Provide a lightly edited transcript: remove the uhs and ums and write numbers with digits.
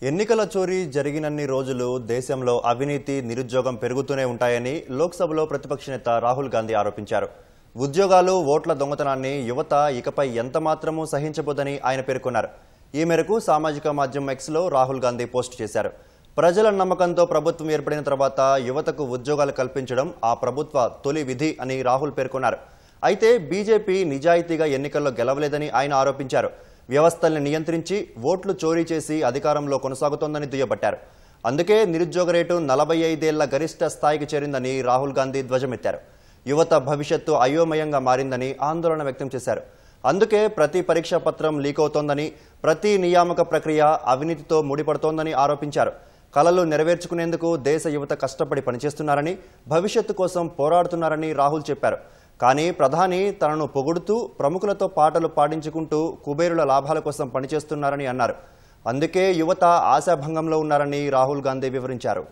ఎన్నికల చోరీ జరిగినన్ని రోజులు దేశంలో అవినీతి నిరుద్యోగం పెరుగుతూనే ఉంటాయని లోక్సభలో ప్రతిపక్ష నేత రాహుల్ గాంధీ ఆరోపించారు. ఉద్యోగాలు ఓట్ల దొంగతనాన్ని యువత ఇకపై ఎంతమాత్రమూ సహించబోదని ఆయన పేర్కొన్నారు. ఈ మేరకు సామాజిక మాధ్యమం ఎక్స్లో రాహుల్ గాంధీ పోస్ట్ చేశారు. ప్రజల నమ్మకంతో ప్రభుత్వం ఏర్పడిన తర్వాత యువతకు ఉద్యోగాలు కల్పించడం ఆ ప్రభుత్వ తొలి విధి అని రాహుల్ పేర్కొన్నారు. అయితే బీజేపీ నిజాయితీగా ఎన్నికల్లో గెలవలేదని ఆయన ఆరోపించారు. వ్యవస్థల్ని నియంత్రించి ఓట్లు చోరీ చేసి అధికారంలో కొనసాగుతోందని దుయ్యబట్టారు. అందుకే నిరుద్యోగ రేటు 45 ఏళ్ల గరిష్ట స్థాయికి చేరిందని రాహుల్ గాంధీ ధ్వజమెత్తారు. యువత భవిష్యత్తు అయోమయంగా మారిందని ఆందోళన వ్యక్తం చేశారు. అందుకే ప్రతి పరీక్షా పత్రం లీక్ అవుతోందని, ప్రతి నియామక ప్రక్రియ అవినీతితో ముడిపడుతోందని ఆరోపించారు. కలలు నెరవేర్చుకునేందుకు దేశ యువత కష్టపడి పనిచేస్తున్నారని, భవిష్యత్తు కోసం పోరాడుతున్నారని రాహుల్ చెప్పారు. కానీ ప్రధాని తనను పొగుడుతూ ప్రముఖులతో పాటలు పాడించుకుంటూ కుబేరుల లాభాల కోసం పనిచేస్తున్నారని అన్నారు. అందుకే యువత ఆశాభంగంలో ఉన్నారని రాహుల్ గాంధీ వివరించారు.